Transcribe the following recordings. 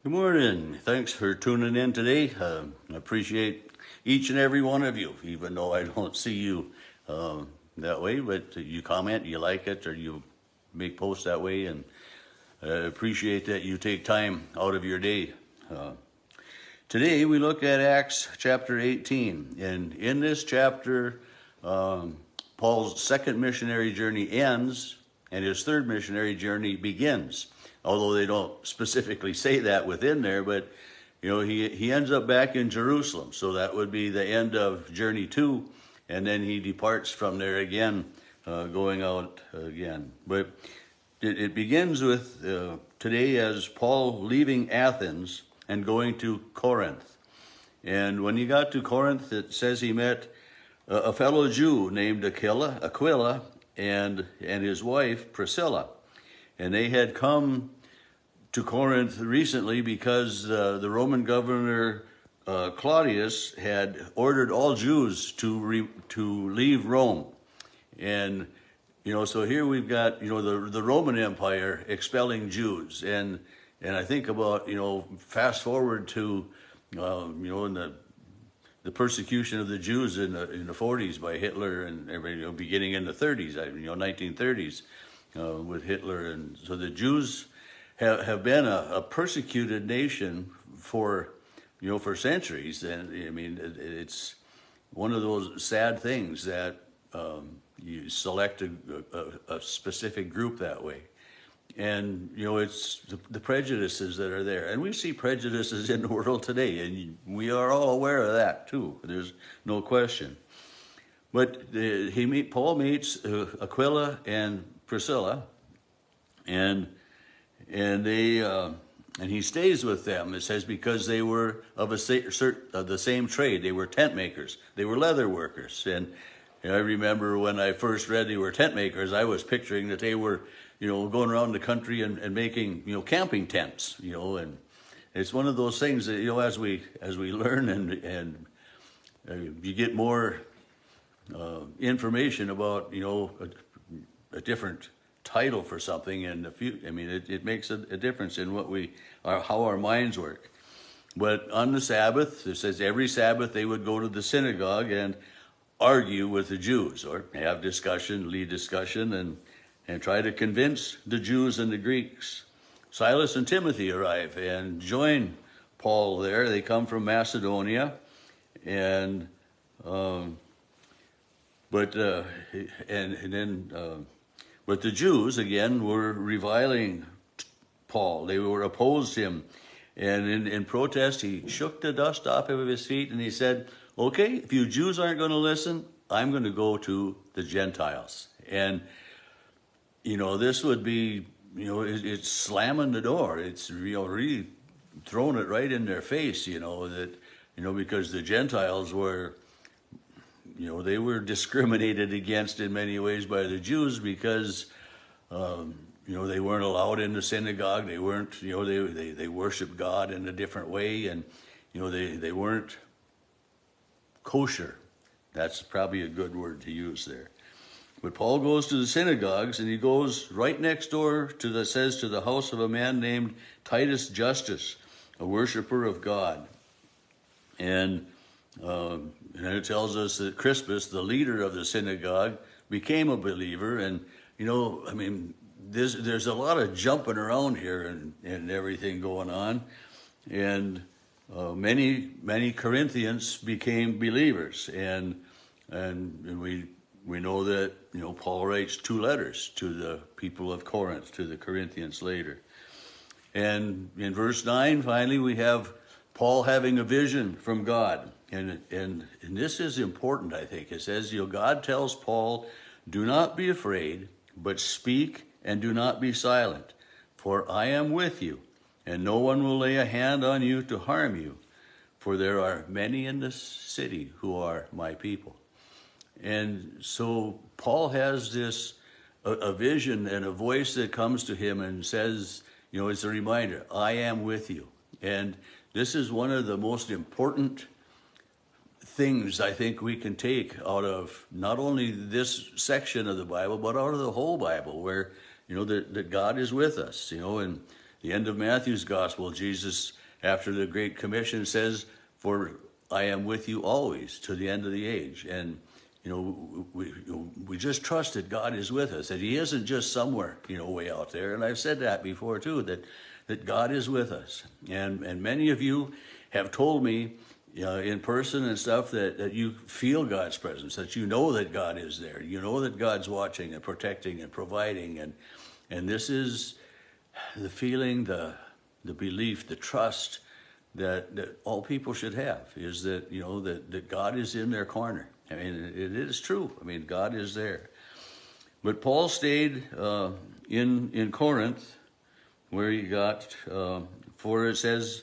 Good morning. Thanks for tuning in today. I appreciate each and every one of you, even though I don't see you that way, but you comment, you like it, or you make posts that way, and I appreciate that you take time out of your day. Today we look at Acts chapter 18, and in this chapter, Paul's second missionary journey ends, and his third missionary journey begins. Although they don't specifically say that within there, but he ends up back in Jerusalem, so that would be the end of journey 2, and then he departs from there again, going out again. But it begins with today as Paul leaving Athens and going to Corinth. And when he got to Corinth, it says he met a fellow Jew named Aquila, and his wife Priscilla. And they had come to Corinth recently because the Roman governor Claudius had ordered all Jews to leave Rome. And so here we've got the Roman Empire expelling Jews, and I think about fast forward to in the persecution of the Jews in the 40s by Hitler, and everybody beginning in the 30s, 1930s. With Hitler, and so the Jews have been a persecuted nation for centuries, and I mean it's one of those sad things that you select a specific group that way, and it's the prejudices that are there, and we see prejudices in the world today, and we are all aware of that too. There's no question. But Paul meets Aquila and Priscilla, and he stays with them. It says because they were of the same trade. They were tent makers. They were leather workers. And I remember when I first read they were tent makers, I was picturing that they were going around the country and making camping tents. And it's one of those things that as we learn and you get more information about a different title for something in the future. I mean, it makes a difference in how our minds work. But on the Sabbath, it says every Sabbath they would go to the synagogue and argue with the Jews, or have discussion, lead discussion, and try to convince the Jews and the Greeks. Silas and Timothy arrive and join Paul there. They come from Macedonia, and But the Jews, again, were reviling Paul. They were opposed him. And in protest, he shook the dust off of his feet and he said, okay, if you Jews aren't going to listen, I'm going to go to the Gentiles. And, this would be, it's slamming the door. It's really throwing it right in their face, because the Gentiles were... they were discriminated against in many ways by the Jews because, they weren't allowed in the synagogue. They weren't, they worshiped God in a different way, and, they weren't kosher. That's probably a good word to use there. But Paul goes to the synagogues, and he goes right next door to the house of a man named Titus Justus, a worshiper of God. And it tells us that Crispus, the leader of the synagogue, became a believer. And, there's a lot of jumping around here and everything going on. And many Corinthians became believers. And we know that, Paul writes 2 letters to the people of Corinth, to the Corinthians later. And in verse 9, finally, we have Paul having a vision from God. And this is important, I think. It says, God tells Paul, do not be afraid, but speak and do not be silent, for I am with you, and no one will lay a hand on you to harm you, for there are many in this city who are my people. And so Paul has a vision and a voice that comes to him and says, it's a reminder, I am with you. And this is one of the most important things I think we can take out of not only this section of the Bible, but out of the whole Bible, where, that God is with us, and the end of Matthew's gospel, Jesus, after the Great Commission, says, "For I am with you always to the end of the age." And we just trust that God is with us, that he isn't just somewhere, way out there. And I've said that before too, that God is with us. And many of you have told me, in person and stuff, that you feel God's presence, that you know that God is there. You know that God's watching and protecting and providing. And this is the feeling, the belief, the trust that all people should have, is that, that God is in their corner. I mean, it is true. I mean, God is there. But Paul stayed in Corinth, where he got, for it says,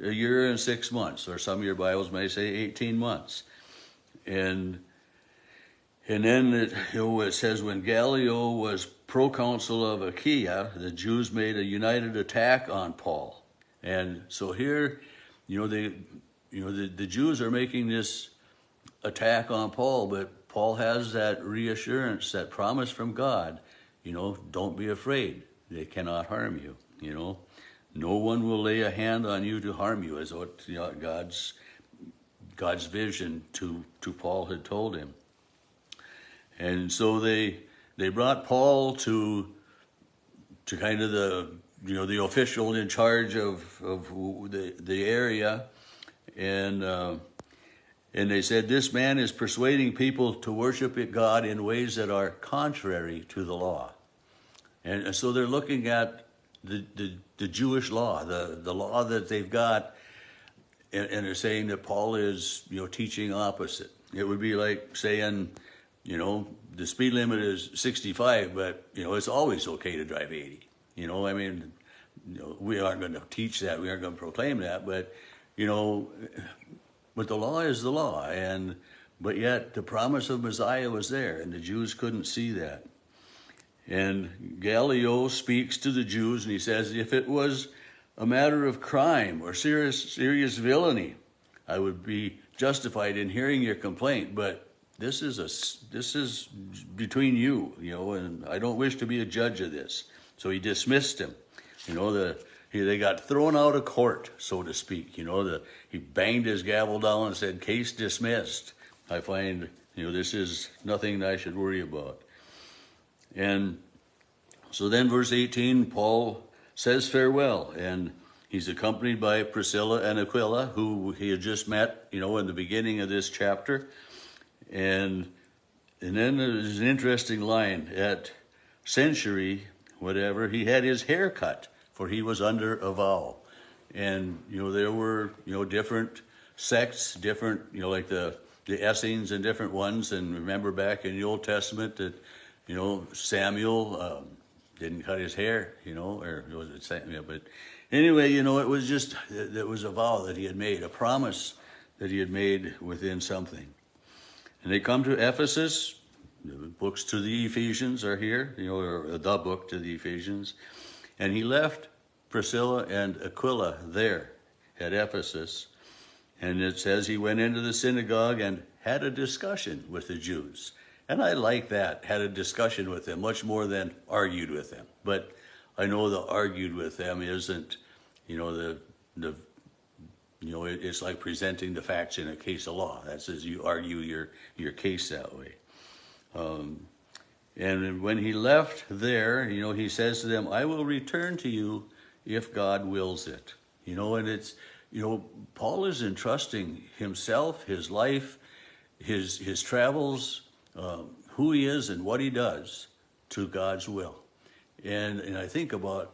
a year and 6 months, or some of your Bibles may say 18 months. And then it says, when Gallio was proconsul of Achaia, the Jews made a united attack on Paul. And so here, the Jews are making this attack on Paul, but Paul has that reassurance, that promise from God, don't be afraid. They cannot harm you, No one will lay a hand on you to harm you, is what God's vision to Paul had told him. And so they brought Paul to kind of the official in charge of the area, and they said, this man is persuading people to worship God in ways that are contrary to the law. And so they're looking at the Jewish law, the law that they've got, and they're saying that Paul is, teaching opposite. It would be like saying, the speed limit is 65, but, it's always okay to drive 80. I mean, we aren't going to teach that. We aren't going to proclaim that, but, but the law is the law. But yet the promise of Messiah was there, and the Jews couldn't see that. And Gallio speaks to the Jews, and he says, if it was a matter of crime or serious villainy, I would be justified in hearing your complaint. But this is between you, and I don't wish to be a judge of this. So he dismissed him. They got thrown out of court, so to speak. He banged his gavel down and said, case dismissed. I find, this is nothing I should worry about. And so then verse 18, Paul says farewell, and he's accompanied by Priscilla and Aquila, who he had just met, in the beginning of this chapter. And then there's an interesting line. At century, whatever, he had his hair cut, for he was under a vow. And, there were, different sects, different, like the Essenes and different ones. And remember back in the Old Testament that, Samuel didn't cut his hair, or was it Samuel? But anyway, it was just, it was a vow that he had made, a promise that he had made within something. And they come to Ephesus. The books to the Ephesians are here, or the book to the Ephesians. And he left Priscilla and Aquila there at Ephesus. And it says he went into the synagogue and had a discussion with the Jews. And I like that, had a discussion with them, much more than argued with them. But I know the argued with them isn't, it's like presenting the facts in a case of law. That's as you argue your case that way. And when he left there, he says to them, I will return to you if God wills it. And it's, Paul is entrusting himself, his life, his travels, who he is and what he does to God's will. And I think about,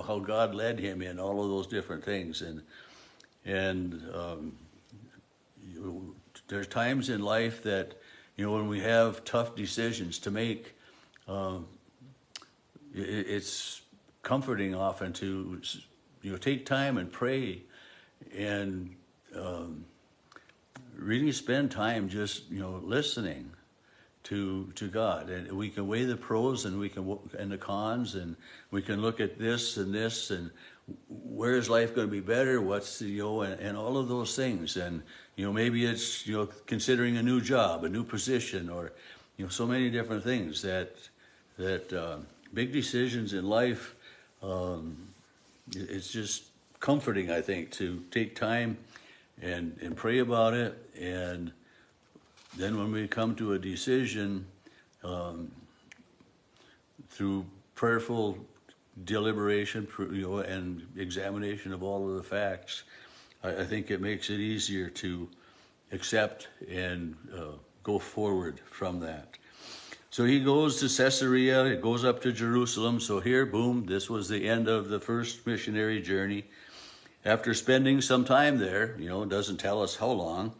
how God led him in all of those different things. And there's times in life that, when we have tough decisions to make, it's comforting often to, take time and pray and really spend time just, listening to God. And we can weigh the pros and and the cons, and we can look at this and where is life going to be better? What's and all of those things. And maybe it's considering a new job, a new position, or so many different things that big decisions in life It's just comforting, I think, to take time and pray about it. And then when we come to a decision, through prayerful deliberation, and examination of all of the facts, I think it makes it easier to accept and go forward from that. So he goes to Caesarea, it goes up to Jerusalem. So here, boom, this was the end of the first missionary journey. After spending some time there, it doesn't tell us how long,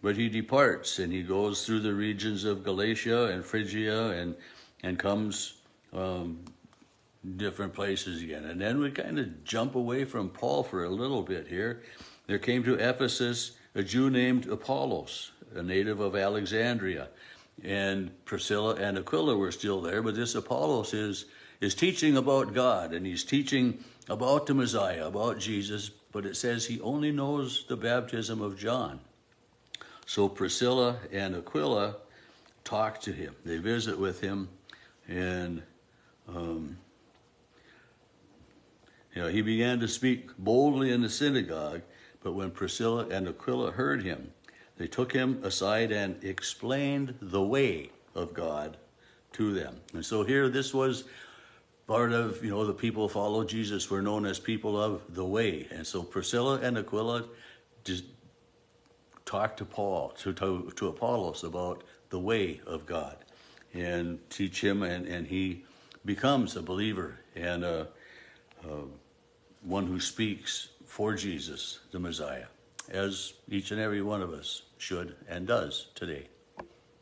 but he departs and he goes through the regions of Galatia and Phrygia and comes different places again. And then we kind of jump away from Paul for a little bit here. There came to Ephesus a Jew named Apollos, a native of Alexandria. And Priscilla and Aquila were still there, but this Apollos is teaching about God, and he's teaching about the Messiah, about Jesus, but it says he only knows the baptism of John. So Priscilla and Aquila talk to him. They visit with him, and he began to speak boldly in the synagogue, but when Priscilla and Aquila heard him, they took him aside and explained the way of God to them. And so here, this was part of, the people who follow Jesus were known as people of the way. And so Priscilla and Aquila just talked to Paul, to Apollos about the way of God, and teach him, and he becomes a believer and one who speaks for Jesus, the Messiah, as each and every one of us should and does today.